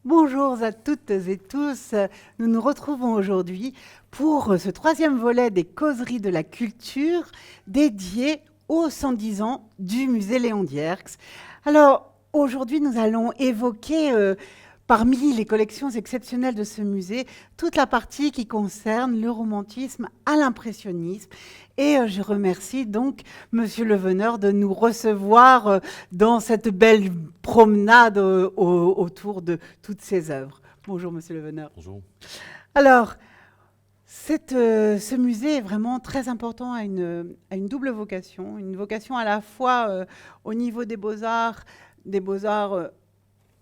Bonjour à toutes et tous. Nous nous retrouvons aujourd'hui pour ce troisième volet des causeries de la culture dédié aux 110 ans du musée Léon Dierx. Alors, aujourd'hui, nous allons évoquer, parmi les collections exceptionnelles de ce musée, toute la partie qui concerne le romantisme à l'impressionnisme. Et je remercie donc Monsieur Le Veneur de nous recevoir dans cette belle promenade autour de toutes ces œuvres. Bonjour Monsieur Le Veneur. Bonjour. Alors, ce musée est vraiment très important à une double vocation. Une vocation à la fois au niveau des beaux-arts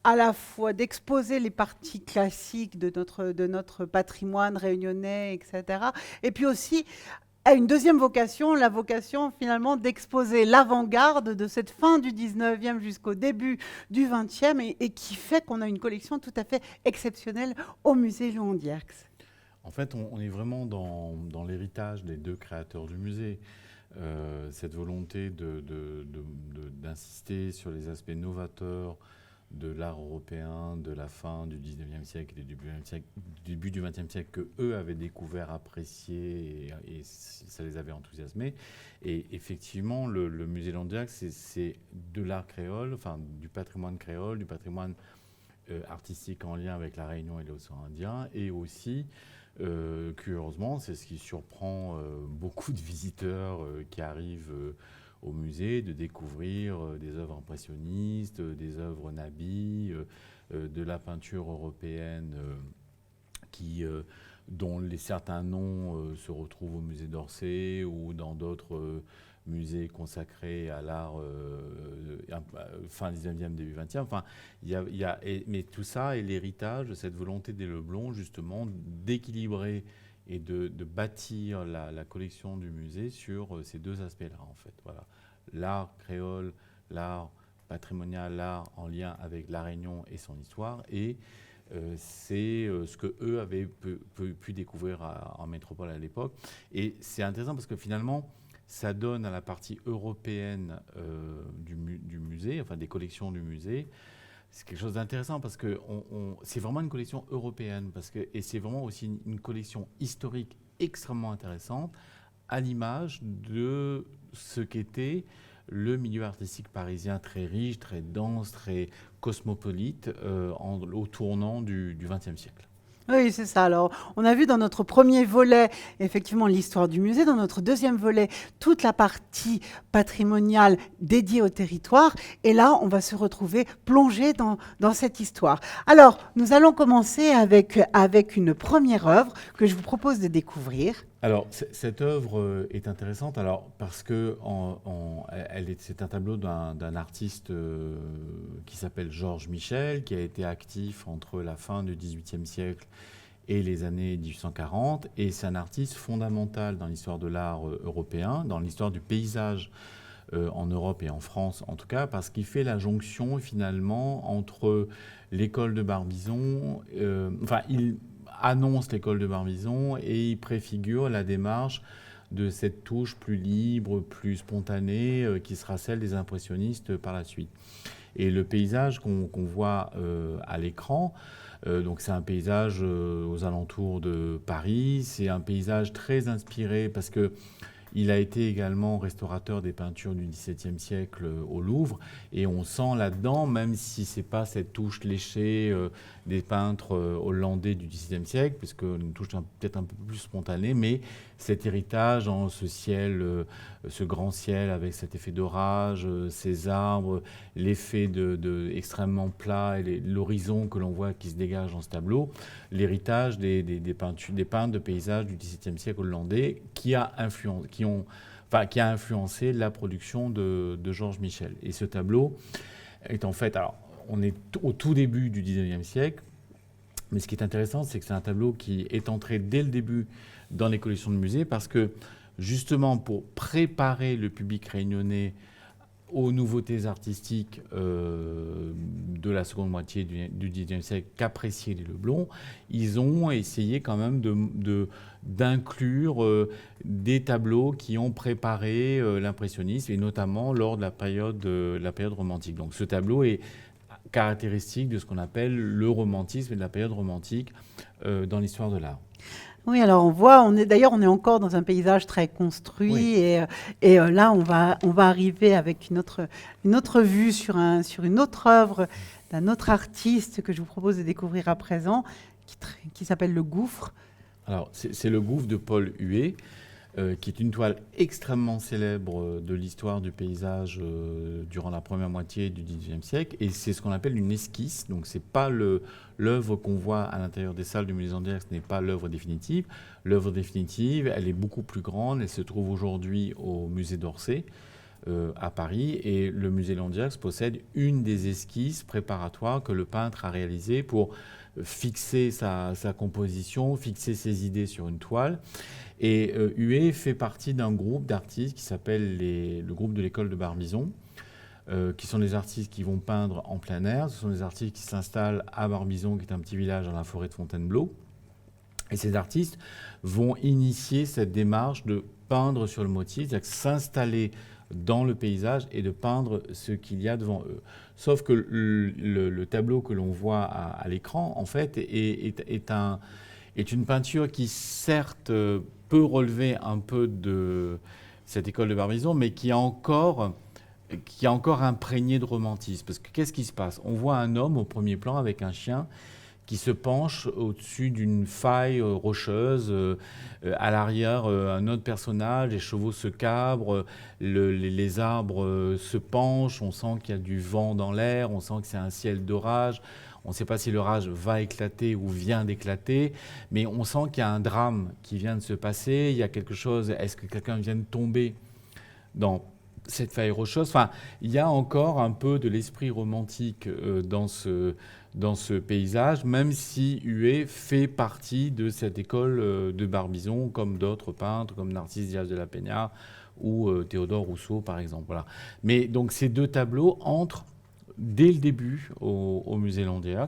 à la fois d'exposer les parties classiques de notre patrimoine réunionnais, etc. Et puis aussi a une deuxième vocation, la vocation finalement d'exposer l'avant-garde de cette fin du 19e jusqu'au début du 20e et qui fait qu'on a une collection tout à fait exceptionnelle au musée Léon Dierx. En fait, on est vraiment dans l'héritage des deux créateurs du musée. Cette volonté d'insister sur les aspects novateurs de l'art européen de la fin du 19e siècle et du début du 20e siècle que eux avaient découvert, apprécié et ça les avait enthousiasmés. Et effectivement, le musée Landiac, c'est de l'art créole, enfin du patrimoine créole, du patrimoine artistique en lien avec la Réunion et l'océan Indien, et aussi curieusement, c'est ce qui surprend beaucoup de visiteurs qui arrivent au musée, de découvrir des œuvres impressionnistes, des œuvres nabis, de la peinture européenne dont certains noms se retrouvent au musée d'Orsay ou dans d'autres musées consacrés à l'art fin 19e, début 20e. Enfin, mais tout ça est l'héritage de cette volonté des Leblond, justement, d'équilibrer et de bâtir la collection du musée sur ces deux aspects-là, en fait. Voilà. L'art créole, l'art patrimonial, l'art en lien avec La Réunion et son histoire, et c'est ce que eux avaient pu découvrir en métropole à l'époque. Et c'est intéressant parce que finalement, ça donne à la partie européenne du musée, enfin des collections du musée, c'est quelque chose d'intéressant parce que c'est vraiment une collection européenne et c'est vraiment aussi une collection historique extrêmement intéressante à l'image de ce qu'était le milieu artistique parisien très riche, très dense, très cosmopolite au tournant du XXe siècle. Oui, c'est ça. Alors, on a vu dans notre premier volet, effectivement, l'histoire du musée. Dans notre deuxième volet, toute la partie patrimoniale dédiée au territoire. Et là, on va se retrouver plongé dans cette histoire. Alors, nous allons commencer avec une première œuvre que je vous propose de découvrir. Alors, cette œuvre est intéressante parce que c'est un tableau d'un artiste qui s'appelle Georges Michel, qui a été actif entre la fin du XVIIIe siècle et les années 1840. Et c'est un artiste fondamental dans l'histoire de l'art européen, dans l'histoire du paysage en Europe et en France en tout cas, parce qu'il fait la jonction finalement entre l'école de Barbizon, il annonce l'école de Barbizon et il préfigure la démarche de cette touche plus libre, plus spontanée, qui sera celle des impressionnistes par la suite. Et le paysage qu'on voit à l'écran, donc c'est un paysage aux alentours de Paris, c'est un paysage très inspiré parce que il a été également restaurateur des peintures du XVIIe siècle au Louvre. Et on sent là-dedans, même si ce n'est pas cette touche léchée des peintres hollandais du XVIIe siècle, puisque une touche peut-être un peu plus spontanée, mais cet héritage, ce ciel, ce grand ciel avec cet effet d'orage, ces arbres, l'effet extrêmement plat et l'horizon que l'on voit qui se dégage dans ce tableau, l'héritage des peintres de paysages du XVIIe siècle hollandais qui a influencé la production de Georges Michel. Et ce tableau est en fait, alors on est au tout début du XIXe siècle, mais ce qui est intéressant, c'est que c'est un tableau qui est entré dès le début dans les collections de musées parce que justement pour préparer le public réunionnais aux nouveautés artistiques de la seconde moitié du XIXe siècle qu'appréciaient les Leblond, ils ont essayé quand même d'inclure des tableaux qui ont préparé l'impressionnisme, et notamment lors de la période romantique. Donc ce tableau est caractéristique de ce qu'on appelle le romantisme et de la période romantique dans l'histoire de l'art. Oui, alors on voit, on est encore dans un paysage très construit Oui. et là on va arriver avec une autre vue sur une autre œuvre d'un autre artiste que je vous propose de découvrir à présent, qui s'appelle Le Gouffre. Alors, c'est le gouffre de Paul Huet, qui est une toile extrêmement célèbre de l'histoire du paysage durant la première moitié du XIXe siècle. Et c'est ce qu'on appelle une esquisse. Donc, c'est pas l'œuvre qu'on voit à l'intérieur des salles du musée Landière, ce n'est pas l'œuvre définitive. L'œuvre définitive, elle est beaucoup plus grande. Elle se trouve aujourd'hui au musée d'Orsay, à Paris. Et le musée Landière possède une des esquisses préparatoires que le peintre a réalisées pour fixer sa composition, fixer ses idées sur une toile. Et Huet fait partie d'un groupe d'artistes qui s'appelle le groupe de l'école de Barbizon, qui sont des artistes qui vont peindre en plein air. Ce sont des artistes qui s'installent à Barbizon, qui est un petit village dans la forêt de Fontainebleau. Et ces artistes vont initier cette démarche de peindre sur le motif, c'est-à-dire s'installer dans le paysage et de peindre ce qu'il y a devant eux. Sauf que le tableau que l'on voit à l'écran, en fait, est une peinture qui, certes, peut relever un peu de cette école de Barbizon, mais qui est encore imprégné de romantisme. Parce que qu'est-ce qui se passe? On voit un homme au premier plan avec un chien qui se penche au-dessus d'une faille rocheuse. À l'arrière, un autre personnage, les chevaux se cabrent, les arbres se penchent, on sent qu'il y a du vent dans l'air, on sent que c'est un ciel d'orage. On ne sait pas si l'orage va éclater ou vient d'éclater, mais on sent qu'il y a un drame qui vient de se passer, il y a quelque chose, est-ce que quelqu'un vient de tomber dans cette faille rocheuse? Enfin, il y a encore un peu de l'esprit romantique dans ce paysage, même si Huet fait partie de cette école de Barbizon, comme d'autres peintres, comme Narcisse Diaz de la Peña ou Théodore Rousseau, par exemple. Voilà. Mais donc ces deux tableaux entrent dès le début au musée Landière,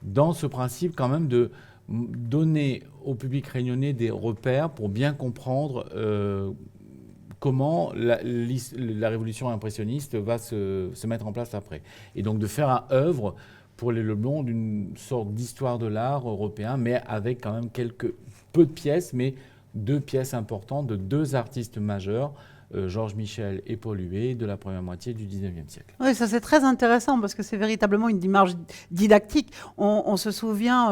dans ce principe quand même de donner au public réunionnais des repères pour bien comprendre comment la révolution impressionniste va se mettre en place après. Et donc de faire une œuvre pour les Leblond d'une sorte d'histoire de l'art européen, mais avec quand même peu de pièces, mais deux pièces importantes de deux artistes majeurs, Georges Michel et Paul Huet, de la première moitié du XIXe siècle. Oui, ça c'est très intéressant parce que c'est véritablement une démarche didactique. On se souvient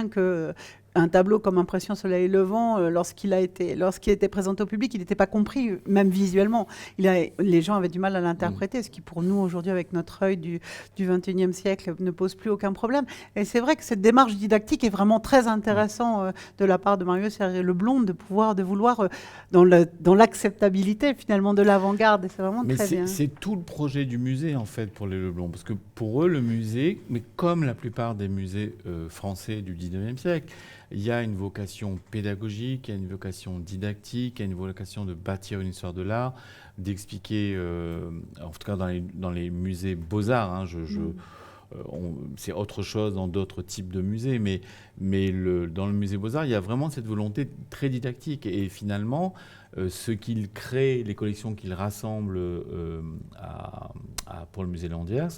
que un tableau comme Impression Soleil Levant, lorsqu'il était présenté au public, il n'était pas compris, même visuellement. Les gens avaient du mal à l'interpréter, ce qui pour nous, aujourd'hui, avec notre œil du XXIe siècle, ne pose plus aucun problème. Et c'est vrai que cette démarche didactique est vraiment très intéressante de la part de Marius Leblond, de vouloir, dans l'acceptabilité, finalement, de l'avant-garde. Et c'est vraiment très bien. C'est tout le projet du musée, en fait, pour les Leblond. Parce que pour eux, le musée, mais comme la plupart des musées français du XIXe siècle, il y a une vocation pédagogique, il y a une vocation didactique, il y a une vocation de bâtir une histoire de l'art, d'expliquer, en tout cas dans les musées Beaux-Arts, hein, c'est autre chose dans d'autres types de musées, mais dans le musée Beaux-Arts, il y a vraiment cette volonté très didactique. Et finalement, ce qu'il crée, les collections qu'il rassemble pour le musée Landière,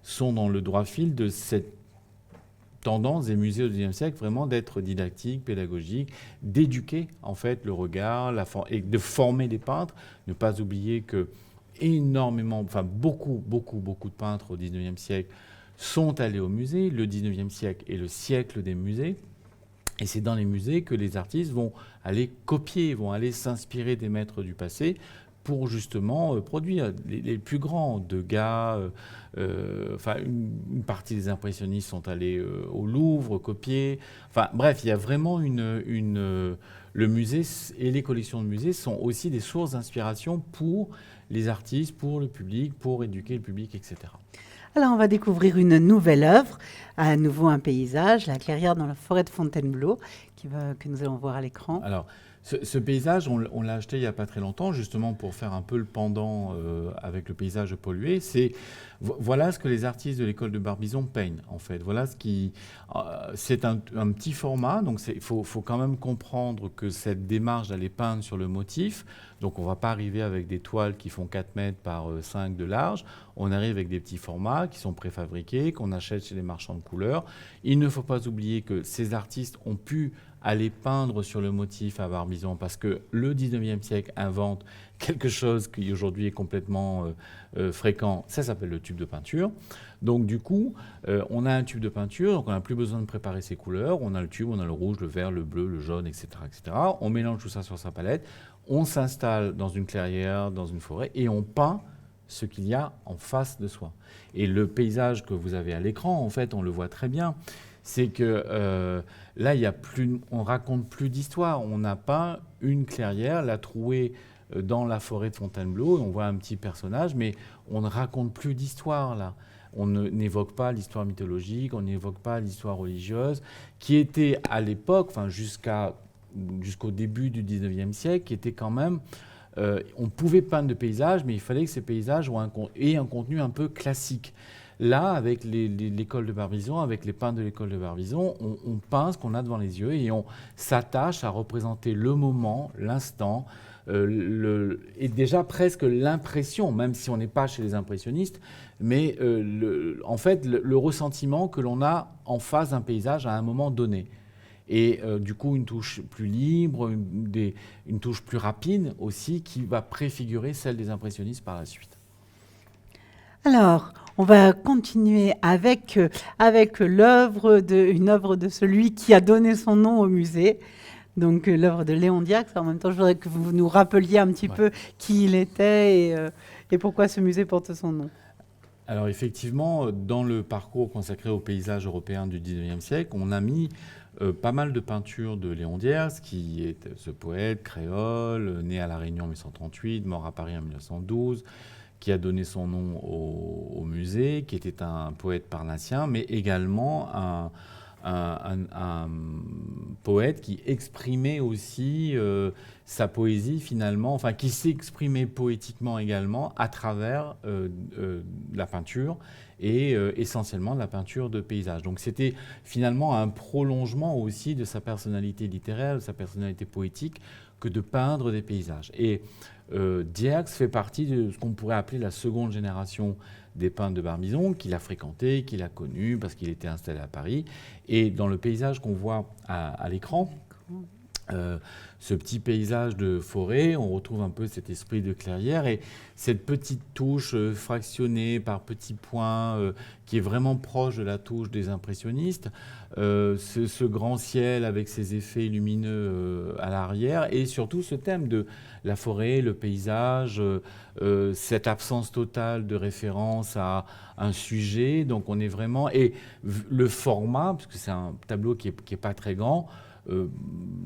sont dans le droit fil de cette tendance des musées au XIXe siècle, vraiment d'être didactique, pédagogique, d'éduquer en fait le regard et de former les peintres. Ne pas oublier que beaucoup de peintres au XIXe siècle sont allés au musée. Le XIXe siècle est le siècle des musées. Et c'est dans les musées que les artistes vont aller copier, vont aller s'inspirer des maîtres du passé pour justement produire les plus grands. Degas, une partie des impressionnistes sont allés au Louvre copier. Enfin bref, il y a vraiment le musée et les collections de musées sont aussi des sources d'inspiration pour les artistes, pour le public, pour éduquer le public, etc. Alors, on va découvrir une nouvelle œuvre, à nouveau un paysage, la clairière dans la forêt de Fontainebleau, que nous allons voir à l'écran. Alors, Ce paysage, on l'a acheté il n'y a pas très longtemps, justement pour faire un peu le pendant avec le paysage pollué. Voilà ce que les artistes de l'école de Barbizon peignent, en fait. Voilà c'est un petit format, donc il faut quand même comprendre que cette démarche d'aller peindre sur le motif, donc on ne va pas arriver avec des toiles qui font 4 mètres par 5 de large, on arrive avec des petits formats qui sont préfabriqués, qu'on achète chez les marchands de couleurs. Il ne faut pas oublier que ces artistes ont pu aller peindre sur le motif à Barbizon parce que le 19e siècle invente quelque chose qui aujourd'hui est complètement fréquent, ça s'appelle le tube de peinture. Donc du coup, on a un tube de peinture, donc on n'a plus besoin de préparer ses couleurs, on a le tube, on a le rouge, le vert, le bleu, le jaune, etc., etc. On mélange tout ça sur sa palette, on s'installe dans une clairière, dans une forêt, et on peint ce qu'il y a en face de soi. Et le paysage que vous avez à l'écran, en fait, on le voit très bien, c'est que là, on ne raconte plus d'histoire. On n'a pas une clairière, la trouée dans la forêt de Fontainebleau, on voit un petit personnage, mais on ne raconte plus d'histoire, là. On n'évoque pas l'histoire mythologique, on n'évoque pas l'histoire religieuse, qui était à l'époque, enfin jusqu'au début du 19e siècle, qui était quand même... on pouvait peindre de paysages, mais il fallait que ces paysages aient un contenu un peu classique. Là, avec l'école de Barbizon, avec les peintres de l'école de Barbizon, on peint ce qu'on a devant les yeux et on s'attache à représenter le moment, l'instant, et déjà presque l'impression, même si on n'est pas chez les impressionnistes, mais en fait le ressentiment que l'on a en face d'un paysage à un moment donné. Et du coup, une touche plus libre, une touche plus rapide aussi, qui va préfigurer celle des impressionnistes par la suite. Alors, on va continuer avec une œuvre de celui qui a donné son nom au musée, donc l'œuvre de Léon Diax. En même temps, je voudrais que vous nous rappeliez un petit peu qui il était et pourquoi ce musée porte son nom. Alors effectivement, dans le parcours consacré au paysage européen du 19e siècle, on a mis pas mal de peintures de Léon Diers, qui est ce poète créole, né à La Réunion en 1838, mort à Paris en 1912, qui a donné son nom au musée, qui était un poète parnassien, mais également un poète qui exprimait aussi sa poésie finalement, enfin qui s'exprimait poétiquement également à travers la peinture et essentiellement la peinture de paysage. Donc c'était finalement un prolongement aussi de sa personnalité littéraire, de sa personnalité poétique, que de peindre des paysages. Et Diax fait partie de ce qu'on pourrait appeler la seconde génération des peintres de Barbizon, qu'il a fréquenté, qu'il a connu parce qu'il était installé à Paris. Et dans le paysage qu'on voit à l'écran, ce petit paysage de forêt, on retrouve un peu cet esprit de clairière et cette petite touche fractionnée par petits points qui est vraiment proche de la touche des impressionnistes. Ce grand ciel avec ses effets lumineux à l'arrière et surtout ce thème de la forêt, le paysage, cette absence totale de référence à un sujet. Donc on est vraiment... Et le format, parce que c'est un tableau qui est pas très grand,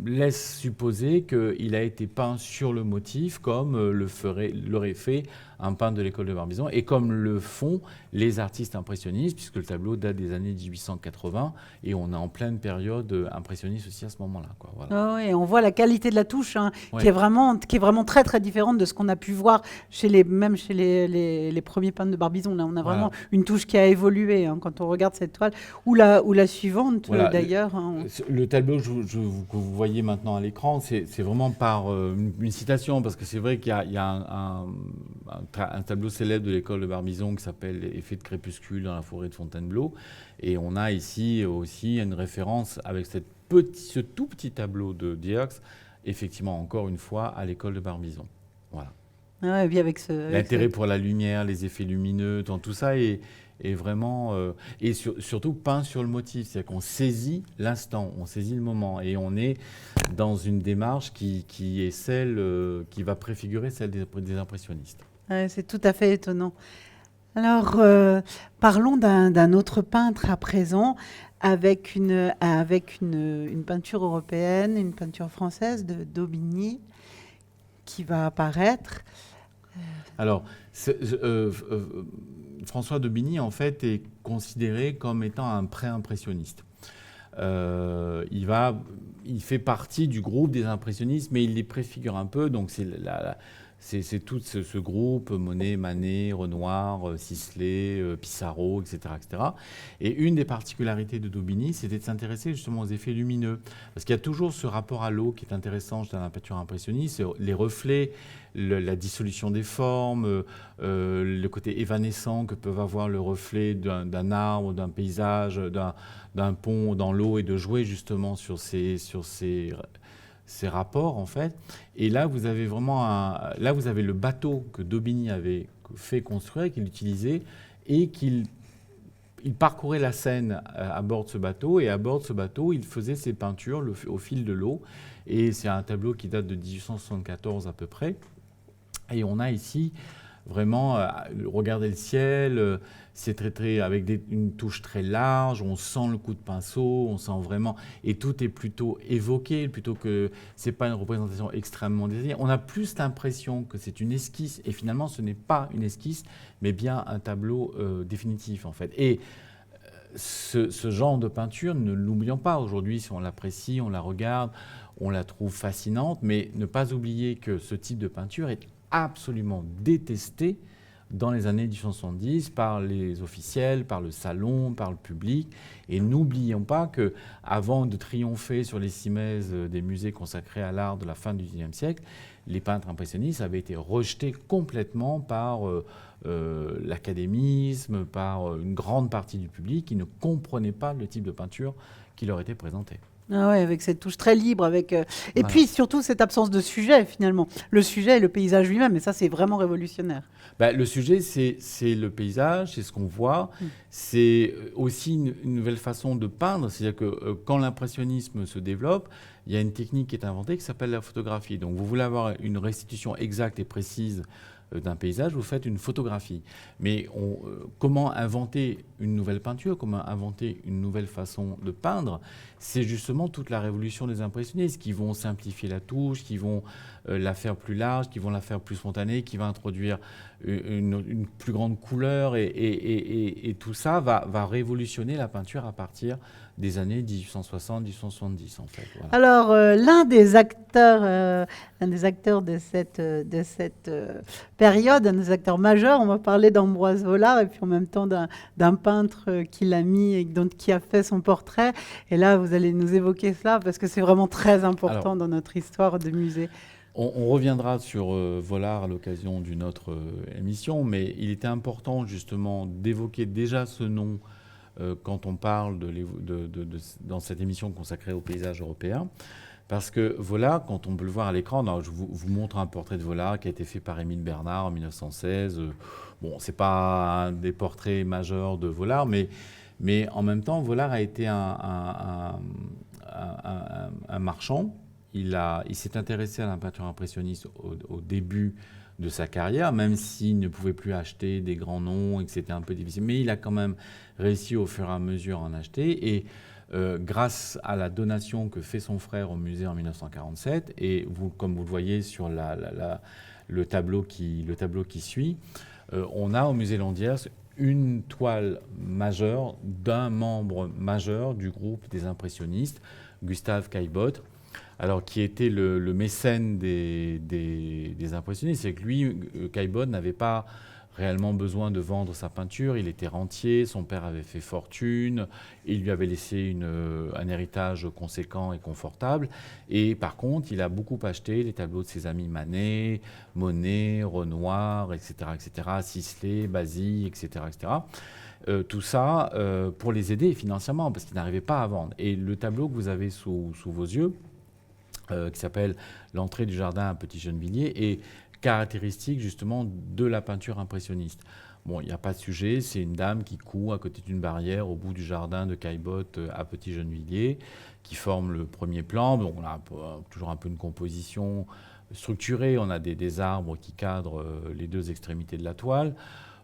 laisse supposer qu'il a été peint sur le motif comme l'aurait fait un peintre de l'école de Barbizon et comme le font les artistes impressionnistes, puisque le tableau date des années 1880 et on est en pleine période impressionniste aussi à ce moment-là. Voilà. Oh oui, on voit la qualité de la touche qui est vraiment très très différente de ce qu'on a pu voir même chez les premiers peintres de Barbizon. Là, on a vraiment une touche qui a évolué quand on regarde cette toile ou la suivante d'ailleurs. Le tableau que vous voyez maintenant à l'écran, c'est vraiment par une citation parce que c'est vrai qu'il y a un tableau célèbre de l'école de Barbizon qui s'appelle « Effet de crépuscule dans la forêt de Fontainebleau ». Et on a ici aussi une référence avec ce tout petit tableau de Diax, effectivement, encore une fois, à l'école de Barbizon. Voilà. Ah, et puis l'intérêt pour la lumière, les effets lumineux, tout ça est vraiment... et surtout peint sur le motif. C'est-à-dire qu'on saisit l'instant, on saisit le moment. Et on est dans une démarche qui est celle qui va préfigurer celle des impressionnistes. C'est tout à fait étonnant. Alors, parlons d'un autre peintre à présent, avec une peinture européenne, une peinture française de Daubigny, qui va apparaître. Alors, François Daubigny, en fait, est considéré comme étant un pré-impressionniste. il fait partie du groupe des impressionnistes, mais il les préfigure un peu. Donc c'est tout ce groupe, Monet, Manet, Renoir, Sisley, Pissarro, etc., etc. Et une des particularités de Daubigny, c'était de s'intéresser justement aux effets lumineux. Parce qu'il y a toujours ce rapport à l'eau qui est intéressant dans la peinture impressionniste, les reflets, la dissolution des formes, le côté évanescent que peuvent avoir le reflet d'un arbre, d'un paysage, d'un pont dans l'eau, et de jouer justement sur ces rapports, en fait. Et là, vous avez le bateau que Daubigny avait fait construire, qu'il utilisait, et qu'il parcourait la Seine à bord de ce bateau, et à bord de ce bateau, il faisait ses peintures au fil de l'eau. Et c'est un tableau qui date de 1874 à peu près. Et on a ici vraiment, regardez le ciel, c'est traité avec une touche très large, on sent le coup de pinceau, on sent vraiment, et tout est plutôt évoqué, plutôt que c'est pas une représentation extrêmement détaillée. On a plus l'impression que c'est une esquisse, et finalement ce n'est pas une esquisse, mais bien un tableau définitif en fait. Et ce genre de peinture, ne l'oublions pas aujourd'hui, si on l'apprécie, on la regarde, on la trouve fascinante, mais ne pas oublier que ce type de peinture est absolument détesté dans les années 1870 par les officiels, par le salon, par le public. Et n'oublions pas qu'avant de triompher sur les cimaises des musées consacrés à l'art de la fin du XIXe siècle, les peintres impressionnistes avaient été rejetés complètement par l'académisme, par une grande partie du public qui ne comprenait pas le type de peinture qui leur était présenté. Ah ouais, avec cette touche très libre, et puis surtout cette absence de sujet finalement. Le sujet est le paysage lui-même, et ça c'est vraiment révolutionnaire. Le sujet, c'est le paysage, c'est ce qu'on voit. C'est aussi une nouvelle façon de peindre. C'est-à-dire que quand l'impressionnisme se développe, il y a une technique qui est inventée qui s'appelle la photographie. Donc vous voulez avoir une restitution exacte et précise d'un paysage, vous faites une photographie. Mais comment inventer une nouvelle peinture, comment inventer une nouvelle façon de peindre, c'est justement toute la révolution des impressionnistes qui vont simplifier la touche, qui vont la faire plus large, qui vont la faire plus spontanée, qui va introduire une plus grande couleur, et tout ça va révolutionner la peinture à partir des années 1860-1870 en fait. Voilà. Alors l'un des acteurs de cette période, un des acteurs majeurs, on va parler d'Ambroise Vollard, et puis en même temps d'un peintre qui l'a mis et qui a fait son portrait. Et là, vous allez nous évoquer cela parce que c'est vraiment très important dans notre histoire de musée. On reviendra sur Vollard à l'occasion d'une autre émission, mais il était important justement d'évoquer déjà ce nom quand on parle dans cette émission consacrée au paysage européen. Parce que Vollard, quand on peut le voir à l'écran, je vous montre un portrait de Vollard qui a été fait par Émile Bernard en 1916. Bon, ce n'est pas un des portraits majeurs de Vollard, mais en même temps, Vollard a été un marchand. Il s'est intéressé à la peinture impressionniste au début de sa carrière, même s'il ne pouvait plus acheter des grands noms et que c'était un peu difficile. Mais il a quand même réussi au fur et à mesure à en acheter. Et grâce à la donation que fait son frère au musée en 1947, et comme vous le voyez sur le tableau qui suit, on a au musée Landiers une toile majeure d'un membre majeur du groupe des impressionnistes, Gustave Caillebotte, alors qui était le mécène des impressionnistes. C'est que lui, Caillebotte, n'avait pas réellement besoin de vendre sa peinture. Il était rentier, son père avait fait fortune, il lui avait laissé un héritage conséquent et confortable. Et par contre, il a beaucoup acheté les tableaux de ses amis Manet, Monet, Renoir, etc., Sisley, Basile, etc., etc. Tout ça pour les aider financièrement, parce qu'ils n'arrivaient pas à vendre. Et le tableau que vous avez sous vos yeux, qui s'appelle « L'entrée du jardin à Petit-Gennevilliers », est caractéristique justement de la peinture impressionniste. Bon, il n'y a pas de sujet, c'est une dame qui coud à côté d'une barrière au bout du jardin de Caillebotte à Petit-Gennevilliers, qui forme le premier plan. Bon, on a toujours un peu une composition structurée, on a des arbres qui cadrent les deux extrémités de la toile.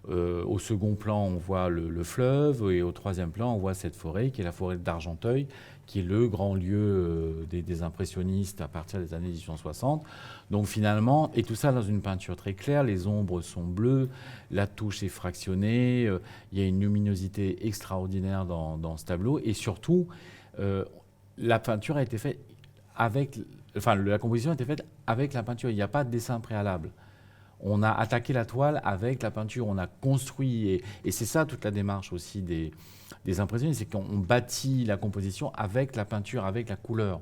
Au second plan, on voit le fleuve, et au troisième plan, on voit cette forêt qui est la forêt d'Argenteuil, qui est le grand lieu des impressionnistes à partir des années 1860. Donc finalement, et tout ça dans une peinture très claire, les ombres sont bleues, la touche est fractionnée, il y a une luminosité extraordinaire dans ce tableau, et surtout, euh, la peinture a été faite avec, enfin, la composition a été faite avec la peinture. Il n'y a pas de dessin préalable. On a attaqué la toile avec la peinture, on a construit, et c'est ça toute la démarche aussi des impressionnistes, c'est qu'on bâtit la composition avec la peinture, avec la couleur.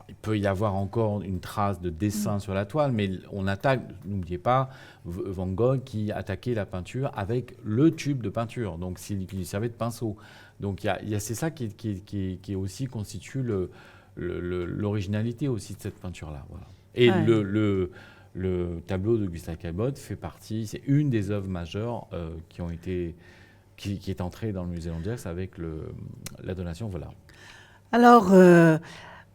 Il peut y avoir encore une trace de dessin sur la toile, mais on attaque, n'oubliez pas, Van Gogh qui attaquait la peinture avec le tube de peinture, donc il servait de pinceau. Donc c'est ça qui aussi constitue l'originalité aussi de cette peinture-là. Voilà. Et Ouais. le tableau de Gustave Caillebotte fait partie, c'est une des œuvres majeures qui est entrée dans le musée Landiax avec la donation. Voilà. Alors,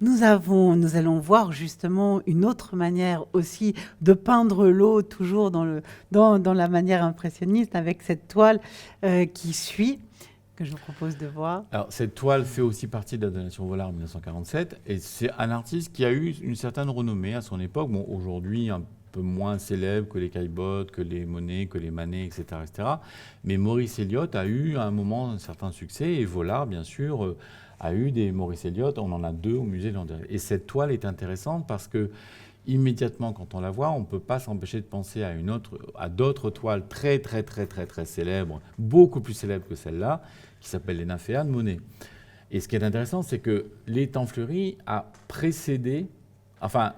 nous allons voir justement une autre manière aussi de peindre l'eau, toujours dans la manière impressionniste, avec cette toile qui suit, que je vous propose de voir. Alors, cette toile fait aussi partie de la donation Vollard en 1947, et c'est un artiste qui a eu une certaine renommée à son époque. Bon, aujourd'hui, un peu moins célèbre que les Caillebotte, que les Monet, que les Manet, etc., etc. Mais Maurice Elliott a eu à un moment un certain succès, et Vollard, bien sûr, a eu des Maurice Elliott. On en a 2 au musée Landiax. Et cette toile est intéressante parce que immédiatement, quand on la voit, on ne peut pas s'empêcher de penser à d'autres toiles très, très, très, très, très célèbres, beaucoup plus célèbres que celle-là, qui s'appelle Les Nymphéas de Monet. Et ce qui est intéressant, c'est que Les Temps Fleuris a précédé, enfin,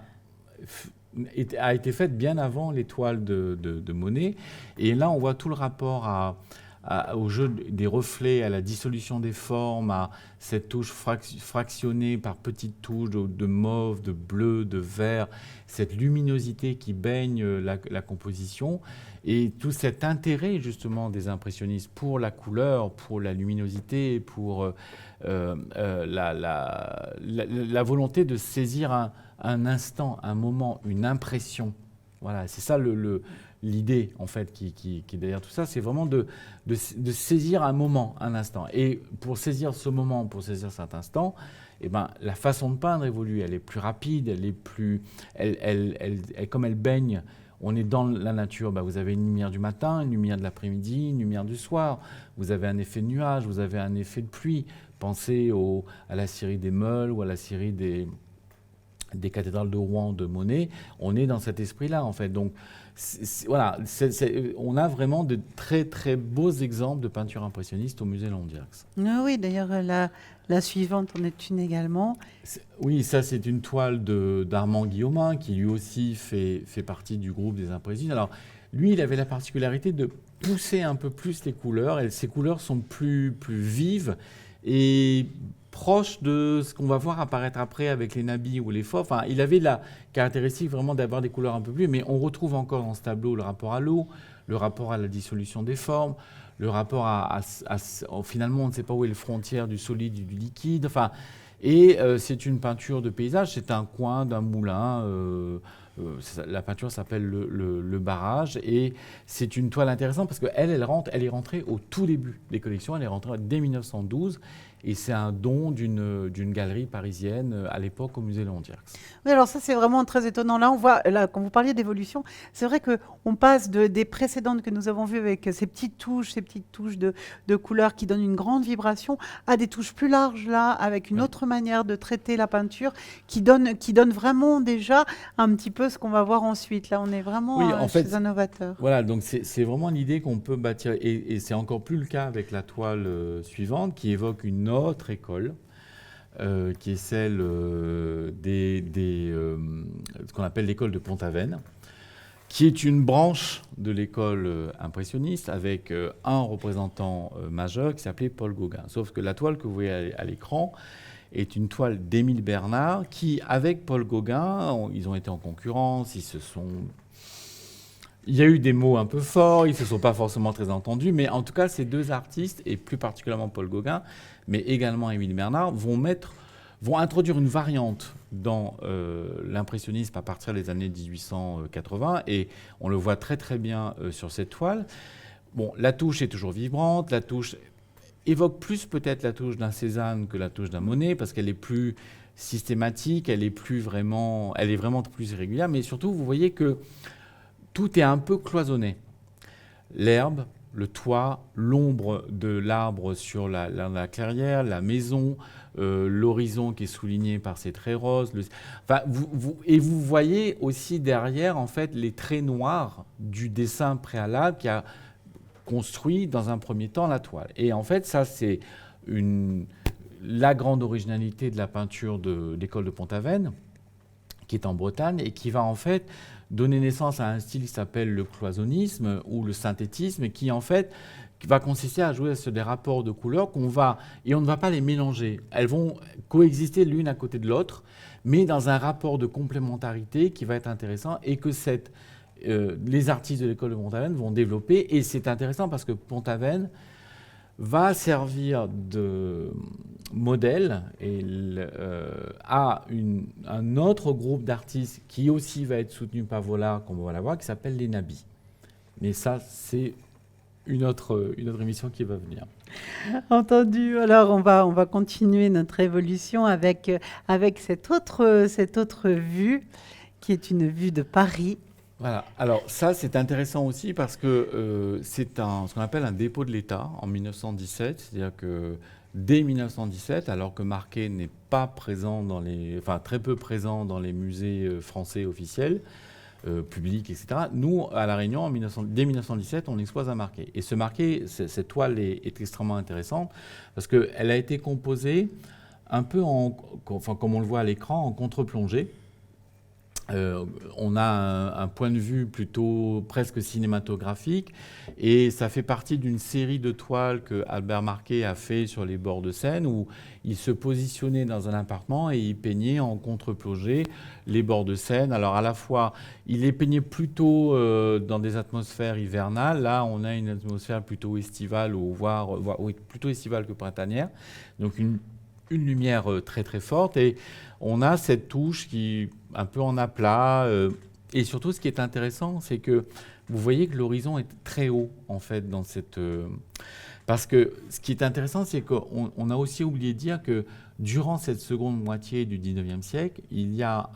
a été faite bien avant les toiles de Monet. Et là, on voit tout le rapport au jeu des reflets, à la dissolution des formes, à cette touche fractionnée par petites touches de mauve, de bleu, de vert, cette luminosité qui baigne la composition, et tout cet intérêt justement des impressionnistes pour la couleur, pour la luminosité, pour la volonté de saisir un instant, un moment, une impression. Voilà, c'est ça l'idée en fait qui est derrière tout ça, c'est vraiment de saisir un moment, un instant. Et pour saisir ce moment, pour saisir cet instant, eh ben, la façon de peindre évolue. Elle est plus rapide, elle est plus, comme elle baigne. On est dans la nature, ben, vous avez une lumière du matin, une lumière de l'après-midi, une lumière du soir. Vous avez un effet de nuage, vous avez un effet de pluie. Pensez à la série des Meules ou à la série des cathédrales de Rouen de Monet. On est dans cet esprit-là, en fait. Donc, voilà, on a vraiment de très, très beaux exemples de peinture impressionniste au musée Landiax. Ah oui, d'ailleurs, la suivante en est une également. Oui, ça, c'est une toile d'Armand Guillaumin, qui lui aussi fait partie du groupe des impressionnistes. Alors, lui, il avait la particularité de pousser un peu plus les couleurs, et ces couleurs sont plus vives et proches de ce qu'on va voir apparaître après avec les nabis ou les fauves. Enfin, il avait la caractéristique vraiment d'avoir des couleurs un peu plus, mais on retrouve encore dans ce tableau le rapport à l'eau, le rapport à la dissolution des formes, le rapport finalement, on ne sait pas où est la frontière du solide et du liquide. Enfin, et c'est une peinture de paysage, c'est un coin d'un moulin. La peinture s'appelle le barrage, et c'est une toile intéressante parce qu'elle elle est rentrée au tout début des collections, elle est rentrée dès 1912, et c'est un don d'une galerie parisienne à l'époque au musée Landiax. Oui, alors ça, c'est vraiment très étonnant. Là, on voit, là, quand vous parliez d'évolution, c'est vrai qu'on passe des précédentes que nous avons vues avec ces petites touches de couleurs qui donnent une grande vibration, à des touches plus larges, là, avec une Oui. autre manière de traiter la peinture qui donne vraiment déjà un petit peu ce qu'on va voir ensuite. Là, on est vraiment Oui, en chez fait, un novateur. voilà, donc c'est vraiment l'idée qu'on peut bâtir, et c'est encore plus le cas avec la toile suivante, qui évoque une autre école, qui est celle ce qu'on appelle l'école de Pont-Aven, qui est une branche de l'école impressionniste avec un représentant majeur qui s'appelait Paul Gauguin. Sauf que la toile que vous voyez à l'écran est une toile d'Émile Bernard qui, avec Paul Gauguin, ils ont été en concurrence, il y a eu des mots un peu forts, ils ne se sont pas forcément très entendus, mais en tout cas, ces deux artistes, et plus particulièrement Paul Gauguin, mais également Émile Bernard, vont introduire une variante dans l'impressionnisme à partir des années 1880, et on le voit très très bien sur cette toile. Bon, la touche est toujours vibrante, la touche évoque plus peut-être la touche d'un Cézanne que la touche d'un Monet, parce qu'elle est plus systématique, elle est vraiment plus irrégulière, mais surtout, vous voyez que tout est un peu cloisonné. L'herbe, le toit, l'ombre de l'arbre sur la clairière, la maison, l'horizon qui est souligné par ces traits roses. Enfin, vous voyez aussi derrière, en fait, les traits noirs du dessin préalable qui a construit dans un premier temps la toile. Et en fait, ça, c'est la grande originalité de la peinture de l'école de Pont-Aven, qui est en Bretagne, et qui va en fait donner naissance à un style qui s'appelle le cloisonnisme ou le synthétisme, qui en fait va consister à jouer sur des rapports de couleurs et on ne va pas les mélanger. Elles vont coexister l'une à côté de l'autre, mais dans un rapport de complémentarité qui va être intéressant et que les artistes de l'école de Pont-Aven vont développer. Et c'est intéressant parce que Pont-Aven va servir de modèle à un autre groupe d'artistes qui aussi va être soutenu par Vollard, comme on va la voir, qui s'appelle les Nabis. Mais ça, c'est une autre émission qui va venir. Entendu. Alors, on va continuer notre évolution avec cette autre vue, qui est une vue de Paris. Voilà. Alors ça, c'est intéressant aussi parce que c'est ce qu'on appelle un dépôt de l'État en 1917. C'est-à-dire que dès 1917, alors que Marquet n'est pas présent très peu présent dans les musées français officiels, publics, etc., nous, à La Réunion, dès 1917, on expose un Marquet. Et ce Marquet, cette toile est extrêmement intéressante parce qu'elle a été composée un peu comme on le voit à l'écran, en contre-plongée. On a un point de vue plutôt presque cinématographique et ça fait partie d'une série de toiles que Albert Marquet a fait sur les bords de Seine où il se positionnait dans un appartement et il peignait en contre-plongée les bords de Seine. Alors à la fois, il les peignait plutôt dans des atmosphères hivernales. Là, on a une atmosphère plutôt estivale oui, plutôt estivale que printanière. Donc une lumière très très forte et on a cette touche qui un peu en aplat et surtout ce qui est intéressant c'est que vous voyez que l'horizon est très haut en fait dans cette parce que ce qui est intéressant c'est qu'on a aussi oublié de dire que durant cette seconde moitié du 19e siècle il y a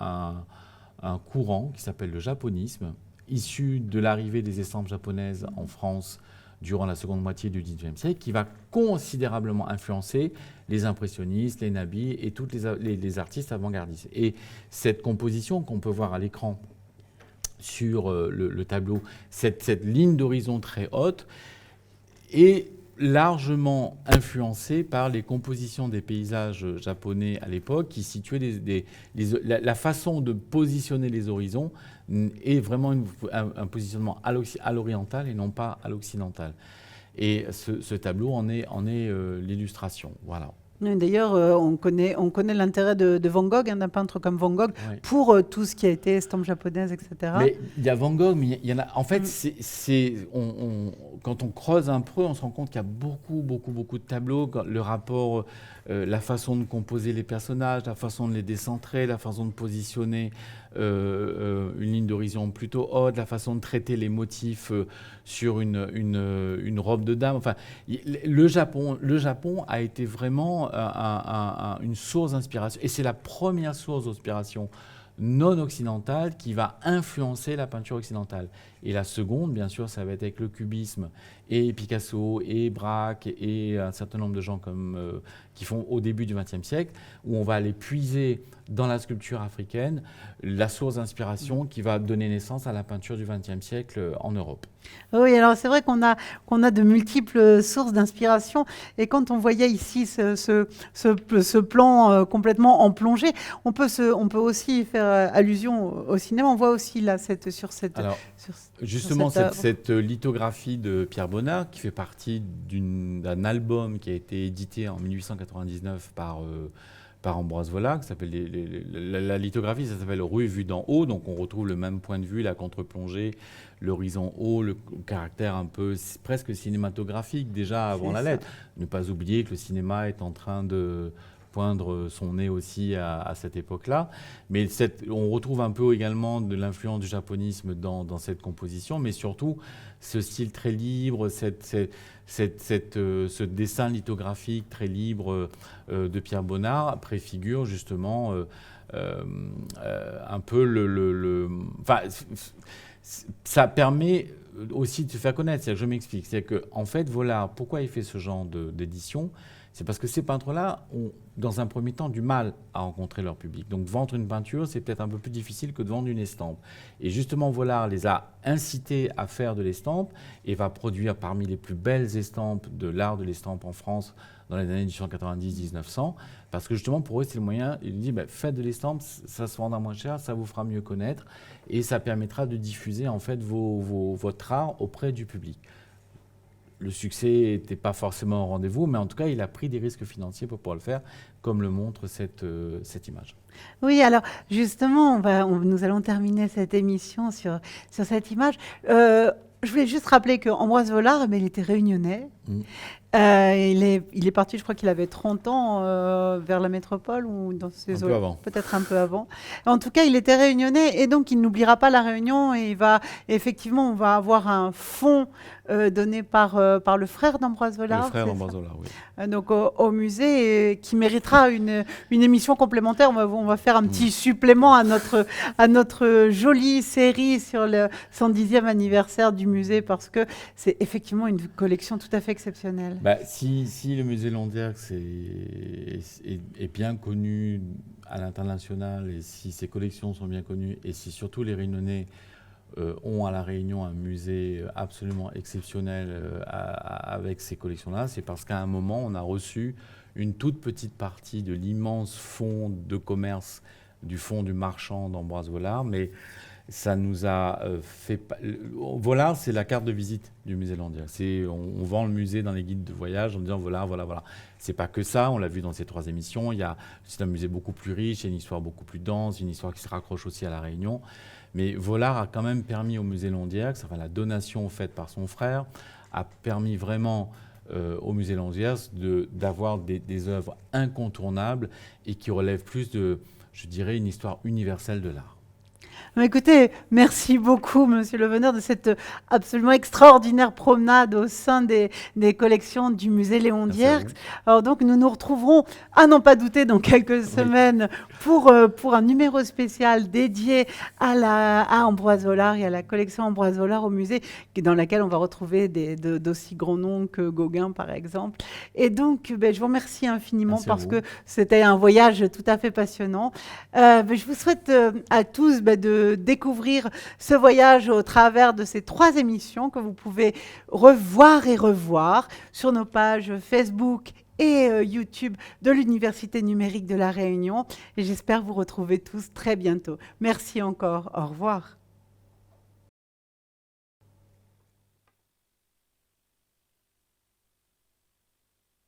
un courant qui s'appelle le japonisme issu de l'arrivée des estampes japonaises en France durant la seconde moitié du XIXe siècle, qui va considérablement influencer les impressionnistes, les Nabis et tous les artistes avant-gardistes. Et cette composition qu'on peut voir à l'écran sur le tableau, cette ligne d'horizon très haute, est largement influencée par les compositions des paysages japonais à l'époque, qui situaient la façon de positionner les horizons est vraiment un positionnement à l'oriental et non pas à l'occidental. Et ce tableau en est l'illustration. Voilà. D'ailleurs, on connaît l'intérêt de Van Gogh, d'un peintre comme Van Gogh, Oui. pour tout ce qui a été estampes japonaises, etc. Mais il y a Van Gogh, mais il y en a. En fait, quand on creuse un peu, on se rend compte qu'il y a beaucoup de tableaux. Le rapport, la façon de composer les personnages, la façon de les décentrer, la façon de positionner une ligne d'horizon plutôt haute, la façon de traiter les motifs sur une robe de dame. Enfin, le Japon a été vraiment une source d'inspiration. Et c'est la première source d'inspiration non occidentale qui va influencer la peinture occidentale. Et la seconde, bien sûr, ça va être avec le cubisme et Picasso et Braque et un certain nombre de gens qui font au début du XXe siècle, où on va aller puiser dans la sculpture africaine la source d'inspiration qui va donner naissance à la peinture du XXe siècle en Europe. Oui, alors c'est vrai qu'on a de multiples sources d'inspiration. Et quand on voyait ici ce plan complètement en plongée, on peut aussi faire allusion au cinéma. On voit aussi là justement cette lithographie de Pierre Bonnard qui fait partie d'un album qui a été édité en 1899 par Ambroise Vollard, qui s'appelle la lithographie, ça s'appelle Rue vue d'en haut, donc on retrouve le même point de vue, la contre-plongée, l'horizon haut, le caractère un peu presque cinématographique déjà avant la lettre. Ne pas oublier que le cinéma est en train de poindre son nez aussi à cette époque-là. Mais on retrouve un peu également de l'influence du japonisme dans cette composition, mais surtout ce style très libre, ce dessin lithographique très libre de Pierre Bonnard préfigure justement un peu enfin, ça permet aussi de se faire connaître. Je m'explique. C'est qu'en fait, Vollard, pourquoi il fait ce genre d'édition ? C'est parce que ces peintres-là ont, dans un premier temps, du mal à rencontrer leur public. Donc vendre une peinture, c'est peut-être un peu plus difficile que de vendre une estampe. Et justement, Vollard les a incités à faire de l'estampe et va produire parmi les plus belles estampes de l'art de l'estampe en France dans les années 1890-1900, parce que justement, pour eux, c'est le moyen. Il dit, faites de l'estampe, ça se vendra moins cher, ça vous fera mieux connaître, et ça permettra de diffuser en fait votre art auprès du public. Le succès n'était pas forcément au rendez-vous, mais en tout cas, il a pris des risques financiers pour pouvoir le faire, comme le montre cette image. Oui, alors justement, nous allons terminer cette émission sur cette image. Je voulais juste rappeler qu'Ambroise Vollard, il était réunionnais. Il est parti, je crois qu'il avait 30 ans, vers la métropole ou dans ses zones, peut-être un peu avant. En tout cas, il était réunionnais et donc il n'oubliera pas la Réunion et effectivement, on va avoir un fonds donné par le frère d'Ambroise Vollard. Le frère d'Ambroise Vollard, oui. Donc au musée, qui méritera une émission complémentaire. On va faire un petit supplément à notre jolie série sur le 110e anniversaire du musée, parce que c'est effectivement une collection tout à fait exceptionnelle. Si le musée Landière est bien connu à l'international, et si ses collections sont bien connues, et si surtout les Réunionnais ont à La Réunion un musée absolument exceptionnel avec ces collections-là, c'est parce qu'à un moment, on a reçu une toute petite partie de l'immense fonds de commerce du fonds du marchand d'Ambroise Vollard, mais ça nous a fait... Vollard, c'est la carte de visite du musée Landière. On vend le musée dans les guides de voyage en disant Vollard, voilà. C'est pas que ça, on l'a vu dans ces 3 émissions. C'est un musée beaucoup plus riche, une histoire beaucoup plus dense, une histoire qui se raccroche aussi à La Réunion. Mais Vollard a quand même permis au musée Landière, la donation faite par son frère, a permis vraiment au musée Landière d'avoir des œuvres incontournables et qui relèvent plus de, je dirais, une histoire universelle de l'art. Écoutez, merci beaucoup, Monsieur Leveneur, de cette absolument extraordinaire promenade au sein des collections du musée Léon Dierx. Alors donc, nous nous retrouverons, à n'en pas douter, dans quelques semaines pour un numéro spécial dédié à Ambroise Vollard et à la collection Ambroise Vollard au musée, dans laquelle on va retrouver d'aussi grands noms que Gauguin, par exemple. Et donc, je vous remercie infiniment parce que c'était un voyage tout à fait passionnant. Je vous souhaite à tous de découvrir ce voyage au travers de ces 3 émissions que vous pouvez revoir et revoir sur nos pages Facebook et YouTube de l'Université numérique de La Réunion. Et j'espère vous retrouver tous très bientôt. Merci encore. Au revoir.